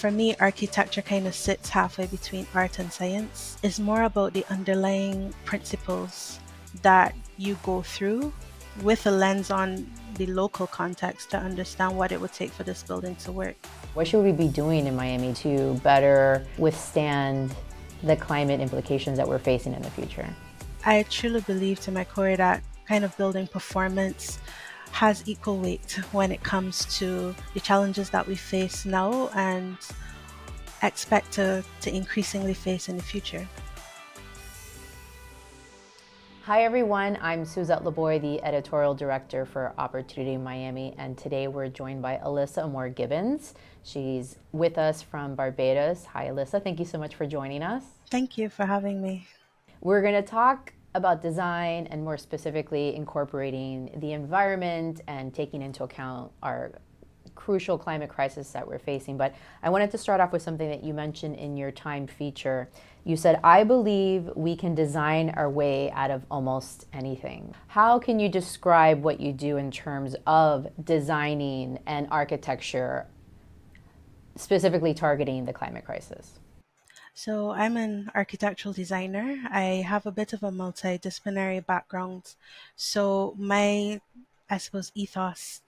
For me, architecture kind of sits halfway between art and science. It's more about the underlying principles that you go through with a lens on the local context to understand what it would take for this building to work. What should we be doing in Miami to better withstand the climate implications that we're facing in the future? I truly believe to my core that kind of building performance has equal weight when it comes to the challenges that we face now and expect to increasingly face in the future. Hi everyone, I'm Suzette Laboy, the editorial director for Opportunity Miami, and today we're joined by Alyssa-Amor Gibbons. She's with us from Barbados. Hi Alyssa, thank you so much for joining us. Thank you for having me. We're going to talk about design and more specifically incorporating the environment and taking into account our crucial climate crisis that we're facing. But I wanted to start off with something that you mentioned in your Time feature. You said, I believe we can design our way out of almost anything. How can you describe what you do in terms of designing and architecture, specifically targeting the climate crisis? So I'm an architectural designer. I have a bit of a multidisciplinary background. So my, I suppose, ethos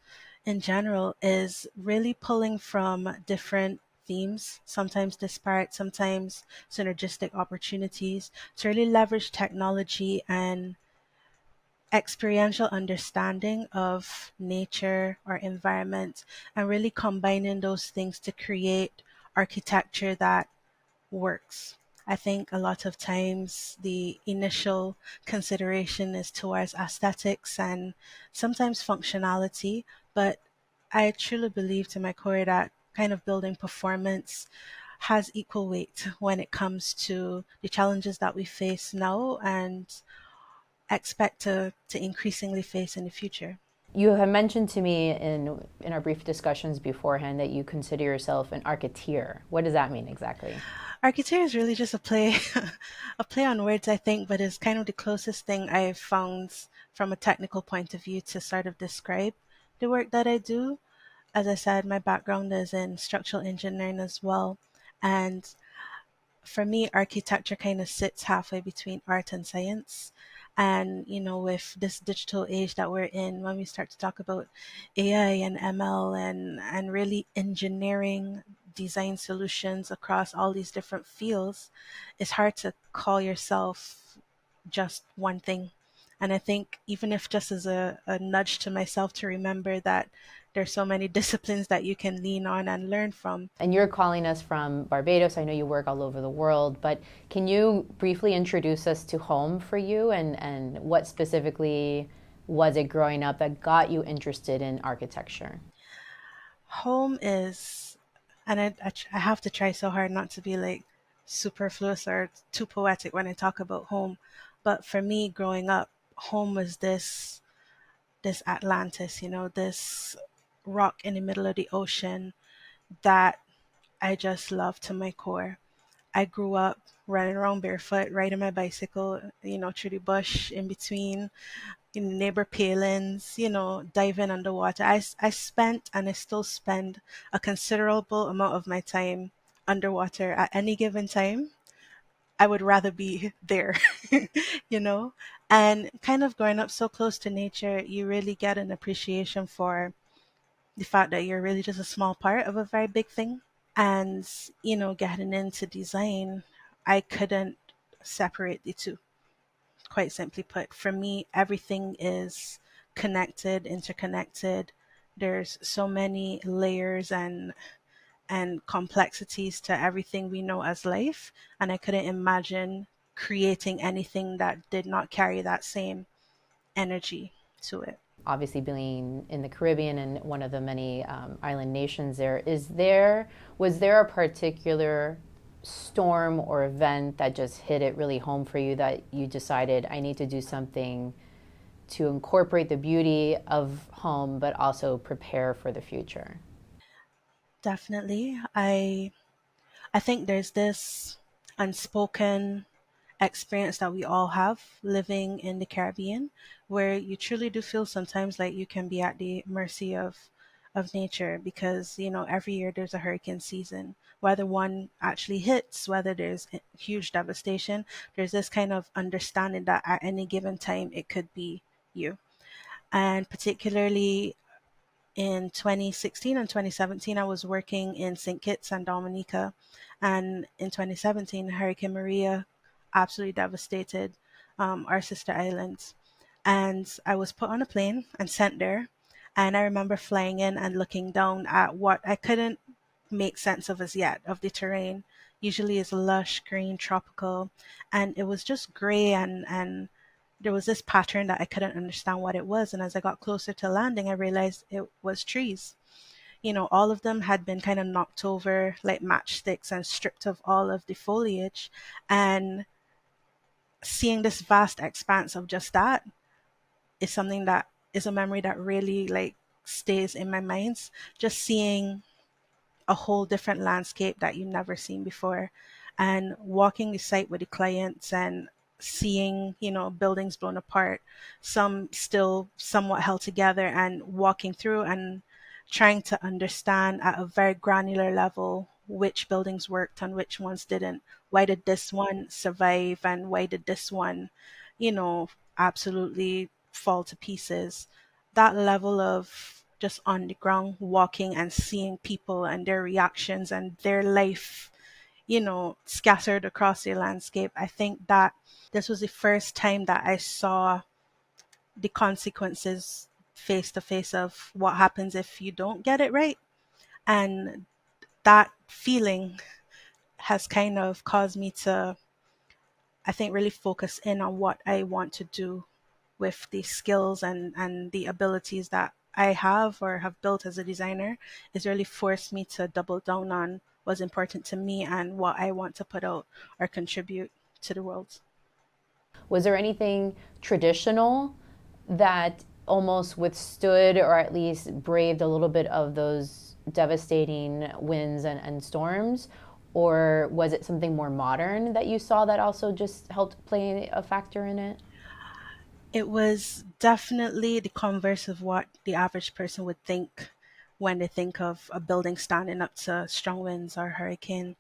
in general is really pulling from different themes, sometimes disparate, sometimes synergistic opportunities to really leverage technology and experiential understanding of nature or environment and really combining those things to create architecture that works. I think a lot of times the initial consideration is towards aesthetics and sometimes functionality, but I truly believe to my core that kind of building performance has equal weight when it comes to the challenges that we face now and expect to increasingly face in the future. You have mentioned to me in our brief discussions beforehand that you consider yourself an architeer. What does that mean exactly? Architecture is really just a play, a play on words, I think, but it's kind of the closest thing I've found from a technical point of view to sort of describe the work that I do. As I said, my background is in structural engineering as well. And for me, architecture kind of sits halfway between art and science. And, with this digital age that we're in, when we start to talk about AI and ML and really engineering design solutions across all these different fields, it's hard to call yourself just one thing. And I think even if just as a nudge to myself to remember that there's so many disciplines that you can lean on and learn from. And you're calling us from Barbados. I know you work all over the world, but can you briefly introduce us to home for you and what specifically was it growing up that got you interested in architecture? Home is, and I have to try so hard not to be like superfluous or too poetic when I talk about home. But for me, growing up, home was this Atlantis, this rock in the middle of the ocean that I just love to my core. I grew up running around barefoot, riding my bicycle, through the bush in between, neighbor palings, diving underwater. I spent and I still spend a considerable amount of my time underwater at any given time. I would rather be there, you know? And kind of growing up so close to nature, you really get an appreciation for the fact that you're really just a small part of a very big thing. And, getting into design, I couldn't separate the two. Quite simply put, for me, everything is connected, interconnected. There's so many layers and complexities to everything we know as life, and I couldn't imagine creating anything that did not carry that same energy to it. Obviously, being in the Caribbean and one of the many island nations there, was there a particular storm or event that just hit it really home for you that you decided I need to do something to incorporate the beauty of home but also prepare for the future? Definitely. I think there's this unspoken experience that we all have living in the Caribbean where you truly do feel sometimes like you can be at the mercy of of nature because, every year there's a hurricane season. Whether one actually hits, whether there's huge devastation, there's this kind of understanding that at any given time it could be you. And particularly in 2016 and 2017, I was working in St. Kitts and Dominica. And in 2017, Hurricane Maria absolutely devastated our sister islands. And I was put on a plane and sent there. And I remember flying in and looking down at what I couldn't make sense of as yet of the terrain. Usually is lush, green, tropical, and it was just gray and there was this pattern that I couldn't understand what it was. And as I got closer to landing, I realized it was trees. All of them had been kind of knocked over like matchsticks and stripped of all of the foliage. And seeing this vast expanse of just that is something that is a memory that really like stays in my mind. Just seeing a whole different landscape that you've never seen before, and walking the site with the clients and seeing buildings blown apart, some still somewhat held together, and walking through and trying to understand at a very granular level which buildings worked and which ones didn't. Why did this one survive and why did this one you know absolutely fall to pieces? That level of just on the ground walking and seeing people and their reactions and their life, scattered across the landscape. I think that this was the first time that I saw the consequences face to face of what happens if you don't get it right. And that feeling has kind of caused me to, I think, really focus in on what I want to do with the skills and the abilities that I have or have built as a designer. Is really forced me to double down on what's important to me and what I want to put out or contribute to the world. Was there anything traditional that almost withstood or at least braved a little bit of those devastating winds and storms? Or was it something more modern that you saw that also just helped play a factor in it? It was definitely the converse of what the average person would think when they think of a building standing up to strong winds or hurricane.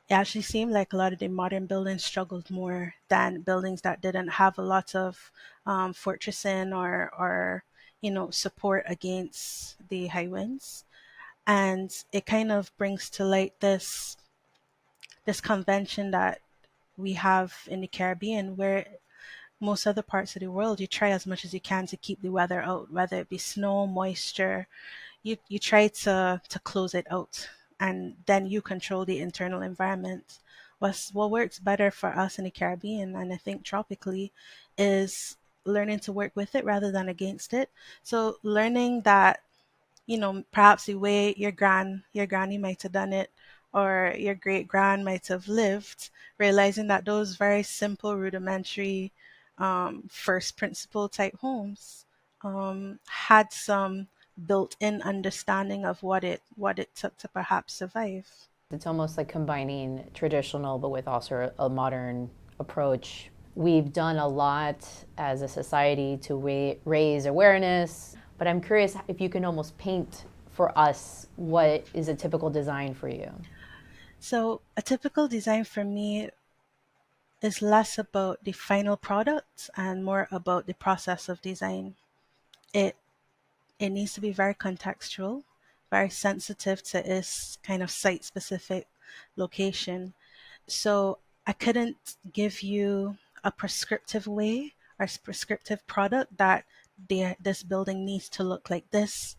It actually seemed like a lot of the modern buildings struggled more than buildings that didn't have a lot of fortressing or support against the high winds. And it kind of brings to light this convention that we have in the Caribbean, where most other parts of the world you try as much as you can to keep the weather out, whether it be snow, moisture. You try to close it out, and then you control the internal environment. What works better for us in the Caribbean, and I think tropically, is learning to work with it rather than against it. So learning that, perhaps the way your granny might have done it, or your great grand might have lived, realizing that those very simple, rudimentary, first principle type homes had some built-in understanding of what it took to perhaps survive. It's almost like combining traditional but with also a modern approach. We've done a lot as a society to raise awareness, but I'm curious if you can almost paint for us what is a typical design for you. So a typical design for me is less about the final product and more about the process of design. It it needs to be very contextual, very sensitive to its kind of site specific location. So I couldn't give you a prescriptive way or prescriptive product that this building needs to look like this.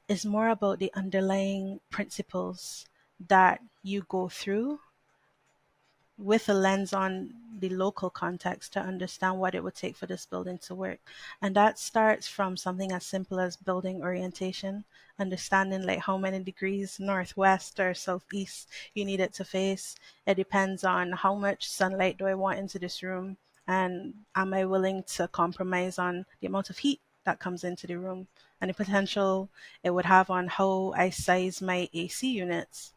Is more about the underlying principles that you go through with a lens on the local context to understand what it would take for this building to work. And that starts from something as simple as building orientation, understanding like how many degrees northwest or southeast you need it to face. It depends on how much sunlight do I want into this room, and am I willing to compromise on the amount of heat that comes into the room and the potential it would have on how I size my AC units.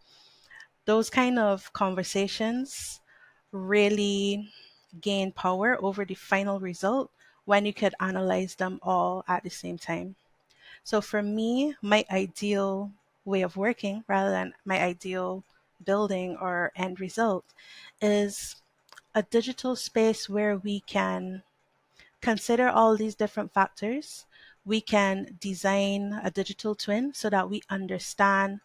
Those kind of conversations really gain power over the final result when you could analyze them all at the same time. So for me, my ideal way of working, rather than my ideal building or end result, is a digital space where we can consider all these different factors. We can design a digital twin so that we understand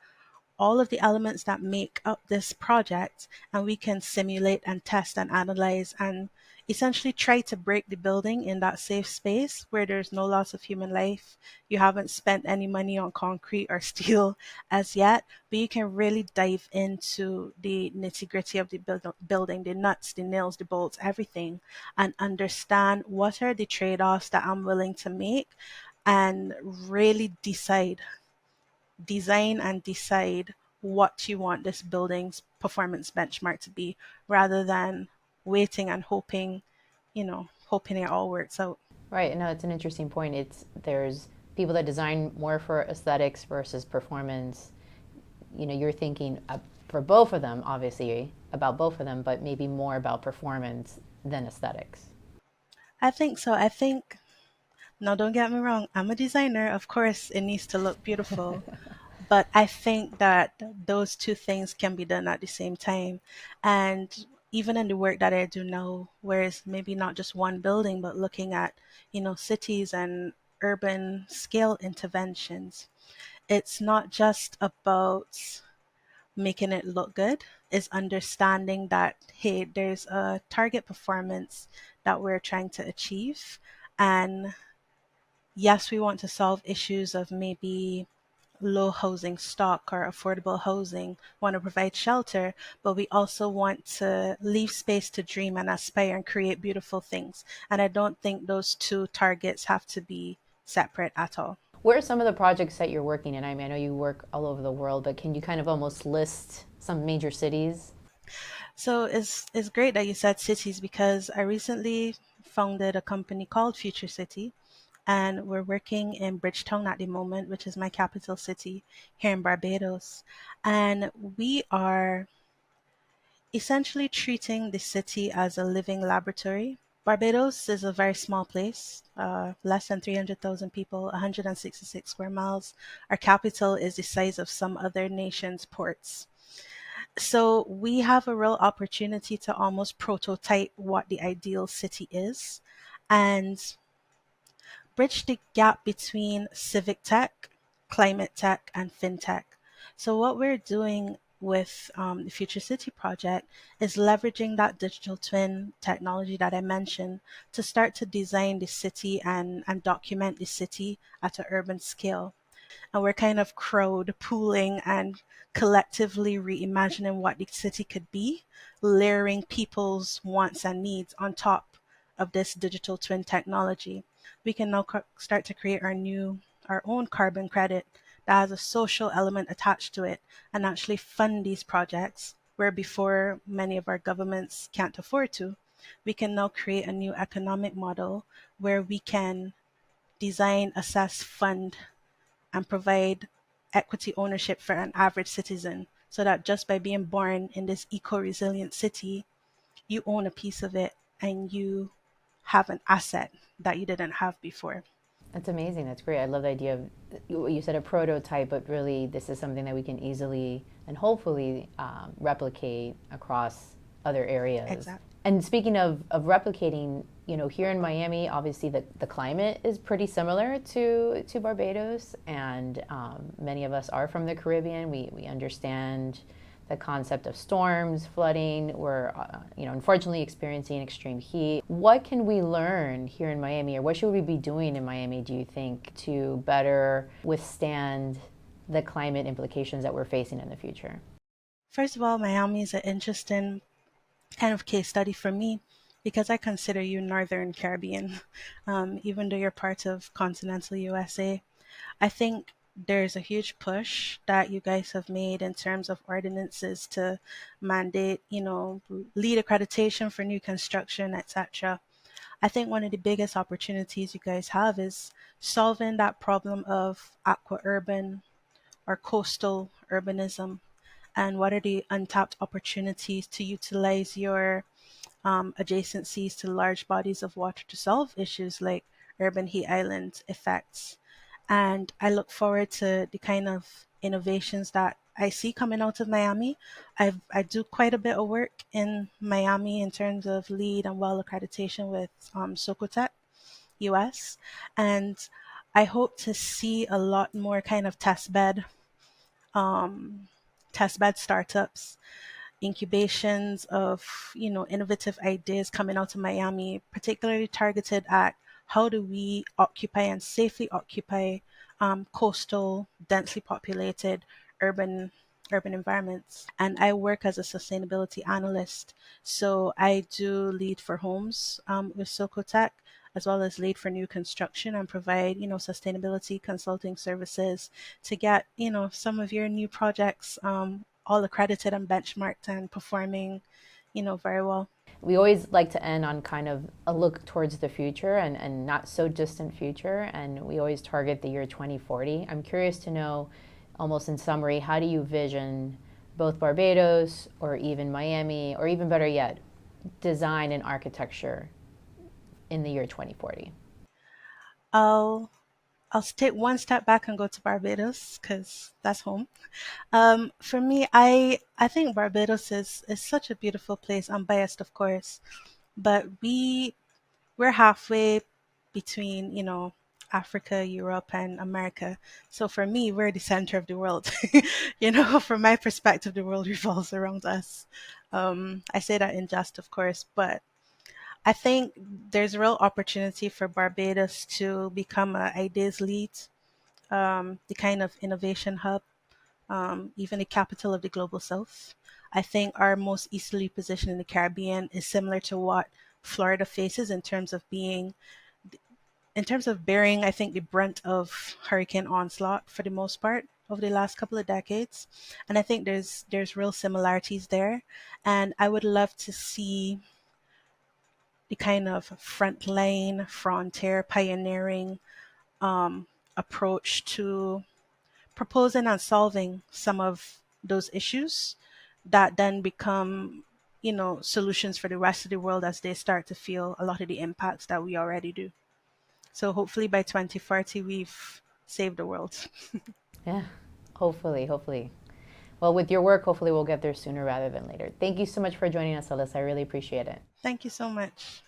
all of the elements that make up this project, and we can simulate and test and analyze and essentially try to break the building in that safe space where there's no loss of human life. You haven't spent any money on concrete or steel as yet, but you can really dive into the nitty gritty of the building, the nuts, the nails, the bolts, everything, and understand what are the trade offs that I'm willing to make, and really design and decide what you want this building's performance benchmark to be, rather than waiting and hoping it all works out. Right. No, it's an interesting point. There's people that design more for aesthetics versus performance. You're thinking for both of them, obviously, about both of them, but maybe more about performance than aesthetics. I think so. I think, now don't get me wrong, I'm a designer. Of course, it needs to look beautiful. But I think that those two things can be done at the same time. And even in the work that I do now, where it's maybe not just one building, but looking at, cities and urban scale interventions, it's not just about making it look good, it's understanding that, hey, there's a target performance that we're trying to achieve. And yes, we want to solve issues of maybe low housing stock or affordable housing, want to provide shelter, but we also want to leave space to dream and aspire and create beautiful things. And I don't think those two targets have to be separate at all. Where are some of the projects that you're working in? I mean, I know you work all over the world, but can you kind of almost list some major cities? So it's great that you said cities, because I recently founded a company called Future City, and we're working in Bridgetown at the moment, which is my capital city here in Barbados. And we are essentially treating the city as a living laboratory. Barbados is a very small place, less than 300,000 people, 166 square miles. Our capital is the size of some other nations' ports. So we have a real opportunity to almost prototype what the ideal city is, and bridge the gap between civic tech, climate tech, and fintech. So, what we're doing with the Future City project is leveraging that digital twin technology that I mentioned to start to design the city and document the city at an urban scale. And we're kind of crowd pooling and collectively reimagining what the city could be, layering people's wants and needs on top of this digital twin technology. We can now start to create our own carbon credit that has a social element attached to it, and actually fund these projects where before many of our governments can't afford to. We can now create a new economic model where we can design, assess, fund, and provide equity ownership for an average citizen, so that just by being born in this eco resilient city, you own a piece of it and you have an asset that you didn't have before. That's amazing. That's great. I love the idea of you said a prototype, but really this is something that we can easily and hopefully replicate across other areas. Exactly. And speaking of replicating, here in Miami, obviously the climate is pretty similar to Barbados, and many of us are from the Caribbean. We understand the concept of storms, flooding. We're, unfortunately experiencing extreme heat. What can we learn here in Miami, or what should we be doing in Miami, do you think, to better withstand the climate implications that we're facing in the future? First of all, Miami is an interesting kind of case study for me, because I consider you Northern Caribbean, even though you're part of continental USA. I think there's a huge push that you guys have made in terms of ordinances to mandate, lead accreditation for new construction, etc. I think one of the biggest opportunities you guys have is solving that problem of aqua urban or coastal urbanism, and what are the untapped opportunities to utilize your adjacencies to large bodies of water to solve issues like urban heat island effects. And I look forward to the kind of innovations that I see coming out of Miami. I do quite a bit of work in Miami in terms of lead and well accreditation with Socotec US, and I hope to see a lot more kind of um, test bed startups, incubations of innovative ideas coming out of Miami, particularly targeted at how do we occupy and safely occupy coastal, densely populated urban urban environments. And I work as a sustainability analyst, so I do lead for homes with Socotec, as well as lead for new construction and provide sustainability consulting services to get some of your new projects all accredited and benchmarked and performing very well. We always like to end on kind of a look towards the future and not so distant future. And we always target the year 2040. I'm curious to know, almost in summary, how do you vision both Barbados or even Miami, or even better yet, design and architecture in the year 2040? I'll I'll take one step back and go to Barbados because that's home. For me, I think Barbados is such a beautiful place. I'm biased, of course, but we're halfway between Africa, Europe, and America. So for me, we're the center of the world. From my perspective, the world revolves around us. I say that in jest, of course, but I think there's a real opportunity for Barbados to become a ideas lead, the kind of innovation hub, even the capital of the global south. I think our most easterly position in the Caribbean is similar to what Florida faces in terms of bearing, I think, the brunt of hurricane onslaught for the most part over the last couple of decades. And I think there's real similarities there. And I would love to see the kind of frontline, frontier, pioneering approach to proposing and solving some of those issues that then become solutions for the rest of the world as they start to feel a lot of the impacts that we already do. So hopefully by 2040 we've saved the world. Yeah, hopefully, hopefully. Well, with your work, hopefully we'll get there sooner rather than later. Thank you so much for joining us, Alyssa. I really appreciate it. Thank you so much.